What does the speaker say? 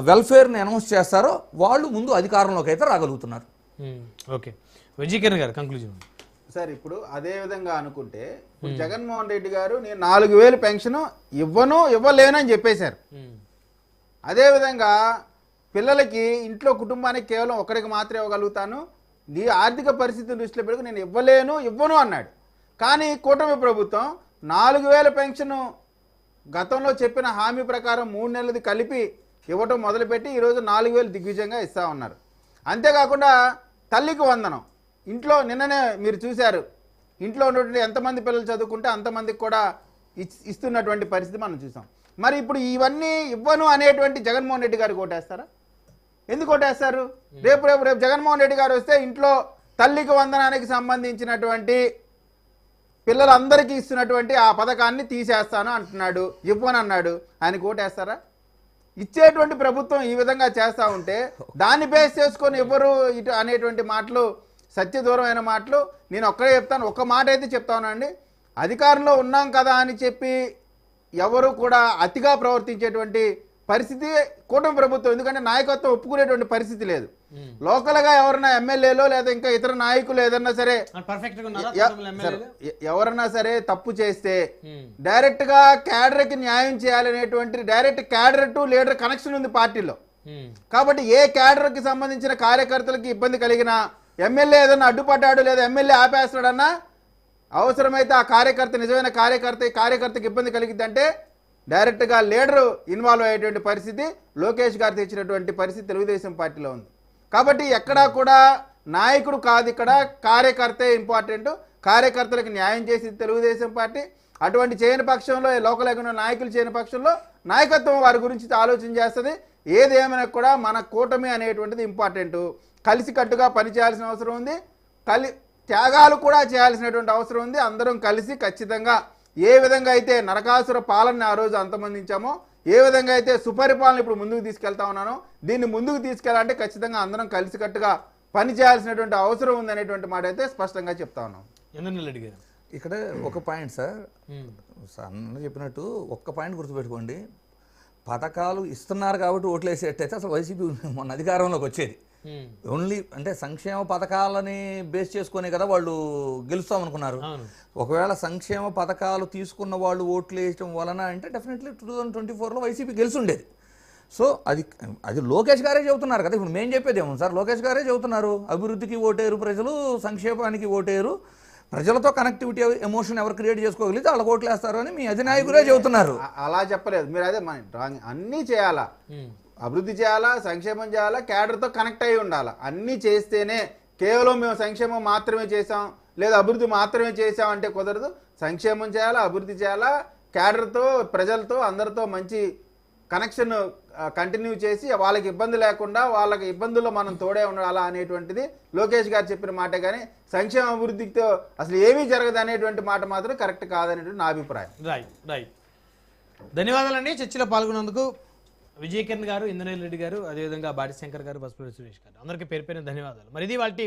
వెల్ఫేర్ని announce చేస్తారో వాళ్ళు ముందు అధికారంలోకి అయితే రాగలుగుతున్నారు. ఓకే, విజయకిరణ్ గారు కంక్లూజన్. సార్ ఇప్పుడు అదే విధంగా అనుకుంటే ఇప్పుడు జగన్మోహన్ రెడ్డి గారు నేను 4,000 పెన్షన్ ఇవ్వలేనని చెప్పేశారు. అదేవిధంగా పిల్లలకి ఇంట్లో కుటుంబానికి కేవలం ఒకరికి మాత్రమే ఇవ్వగలుగుతాను, నీ ఆర్థిక పరిస్థితిని దృష్టిలో పెట్టుకుని నేను ఇవ్వను అన్నాడు. కానీ కూటమి ప్రభుత్వం 4,000 పెన్షన్ గతంలో చెప్పిన హామీ ప్రకారం 3 నెలలది కలిపి ఇవ్వటం మొదలుపెట్టి ఈరోజు 4,000 దిగ్విజయంగా ఇస్తా ఉన్నారు. అంతేకాకుండా తల్లికి వందనం ఇంట్లో నిన్ననే మీరు చూశారు, ఇంట్లో ఉన్నటువంటి ఎంతమంది పిల్లలు చదువుకుంటే అంతమందికి కూడా ఇస్తున్నటువంటి పరిస్థితి మనం చూసాం. మరి ఇప్పుడు ఇవన్నీ ఇవ్వను అనేటువంటి జగన్మోహన్ రెడ్డి గారికి ఓటేస్తారా? ఎందుకు ఓటేస్తారు? రేపు జగన్మోహన్ రెడ్డి గారు వస్తే ఇంట్లో తల్లికి వందనానికి సంబంధించినటువంటి పిల్లలందరికీ ఇస్తున్నటువంటి ఆ పథకాన్ని తీసేస్తాను అంటున్నాడు, ఇవ్వనన్నాడు. ఆయనకు ఓటేస్తారా? ఇచ్చేటువంటి ప్రభుత్వం ఈ విధంగా చేస్తూ ఉంటే దాన్ని బేస్ చేసుకొని ఇవ్వరు ఇటు అనేటువంటి మాటలు సత్యదూరమైన మాటలు. నేను ఒక్కడే చెప్తాను, ఒక్క మాట అయితే చెప్తానండి, అధికారంలో ఉన్నాం కదా అని చెప్పి ఎవరు కూడా అతిగా ప్రవర్తించేటువంటి పరిస్థితి కూటమి ప్రభుత్వం, ఎందుకంటే నాయకత్వం ఒప్పుకునేటువంటి పరిస్థితి లేదు. లోకల్గా ఎవరైనా ఎమ్మెల్యేలో లేదా ఇంకా ఇతర నాయకులు ఏదన్నా సరే ఎవరన్నా సరే తప్పు చేస్తే డైరెక్ట్ గా క్యాడర్ కి న్యాయం చేయాలనేటువంటి direct cadre to leader connection ఉంది పార్టీలో. కాబట్టి ఏ క్యాడర్ కి సంబంధించిన కార్యకర్తలకి ఇబ్బంది కలిగినా, ఎమ్మెల్యే ఏదన్నా అడ్డుపడ్డాడు లేదా ఎమ్మెల్యే ఆపేస్తాడన్నా, అవసరమైతే ఆ కార్యకర్త నిజమైన కార్యకర్తకి ఇబ్బంది కలిగిద్దంటే డైరెక్ట్గా లీడరు ఇన్వాల్వ్ అయ్యేటువంటి పరిస్థితి లోకేష్ గారు తెచ్చినటువంటి పరిస్థితి తెలుగుదేశం పార్టీలో ఉంది. కాబట్టి ఎక్కడా కూడా నాయకుడు కాదు, ఇక్కడ కార్యకర్తే ఇంపార్టెంట్. కార్యకర్తలకు న్యాయం చేసి తెలుగుదేశం పార్టీ అటువంటి చేయని పక్షంలో, లోకల్ నాయకులు చేయని పక్షంలో నాయకత్వం వారి గురించి ఆలోచన చేస్తుంది. ఏదేమైనా కూడా మన కూటమి అనేటువంటిది ఇంపార్టెంట్. కలిసికట్టుగా పనిచేయాల్సిన అవసరం ఉంది, త్యాగాలు కూడా చేయాల్సినటువంటి అవసరం ఉంది. అందరం కలిసి ఖచ్చితంగా ఏ విధంగా అయితే నరకాసుర పాలన ఆ రోజు అంతమందించామో, ఏ విధంగా అయితే సుపరిపాలన ఇప్పుడు ముందుకు తీసుకెళ్తా ఉన్నానో, దీన్ని ముందుకు తీసుకెళ్లాలంటే ఖచ్చితంగా అందరం కలిసికట్టుగా పని చేయాల్సినటువంటి అవసరం ఉందనేటువంటి మాట అయితే స్పష్టంగా చెప్తా ఉన్నాం. ఇక్కడ ఒక పాయింట్ సార్, అన్న చెప్పినట్టు ఒక్క పాయింట్ గుర్తుపెట్టుకోండి, పథకాలు ఇస్తున్నారు కాబట్టి ఓట్లు వేసేటైతే అసలు వైసీపీ మొన్న అధికారంలోకి వచ్చేది. ఓన్లీ అంటే సంక్షేమ పథకాలని బేస్ చేసుకునే కదా వాళ్ళు గెలుస్తామనుకున్నారు. ఒకవేళ సంక్షేమ పథకాలు తీసుకున్న వాళ్ళు ఓట్లు వేయడం వలన అంటే డెఫినెట్లీ 2024లో వైసీపీ గెలుచుండేది. సో అది లోకేష్ గారే చెబుతున్నారు కదా, ఇప్పుడు మేము చెప్పేది ఏమో సార్, లోకేష్ గారే చెబుతున్నారు అభివృద్ధికి ఓటేరు ప్రజలు, సంక్షేమానికి ఓటేరు, ప్రజలతో కనెక్టివిటీ ఎమోషన్ ఎవరు క్రియేట్ చేసుకోగలిగితే వాళ్ళకి ఓట్లు వేస్తారు అని మీ అధినాయకులే చెబుతున్నారు. అలా చెప్పలేదు మీరు, అదే అన్నీ చేయాలా, అభివృద్ధి చేయాలా, సంక్షేమం చేయాలా, క్యాడర్తో కనెక్ట్ అయి ఉండాలా. అన్నీ చేస్తేనే కేవలం మేము సంక్షేమం మాత్రమే చేసాం లేదా అభివృద్ధి మాత్రమే చేసాం అంటే కుదరదు. సంక్షేమం చేయాలా, అభివృద్ధి చేయాలా, క్యాడర్తో ప్రజలతో అందరితో మంచి కనెక్షన్ కంటిన్యూ చేసి వాళ్ళకి ఇబ్బంది లేకుండా వాళ్ళకి ఇబ్బందుల్లో మనం తోడే ఉండాలా అనేటువంటిది లోకేష్ గారు చెప్పిన మాట. కానీ సంక్షేమ అభివృద్ధితో అసలు ఏమీ జరగదు అనేటువంటి మాట మాత్రం కరెక్ట్ కాదనేటువంటి నా అభిప్రాయం. రైట్. ధన్యవాదాలండి చర్చలో పాల్గొన్నందుకు విజయకిరణ్ గారు, ఇంద్రనీల్ రెడ్డి గారు, అదేవిధంగా బాడి శంకర్ గారు, బస్పూరి సురేష్ గారు, అందరికీ పేరు ధన్యవాదాలు. మరి ఇది వాటి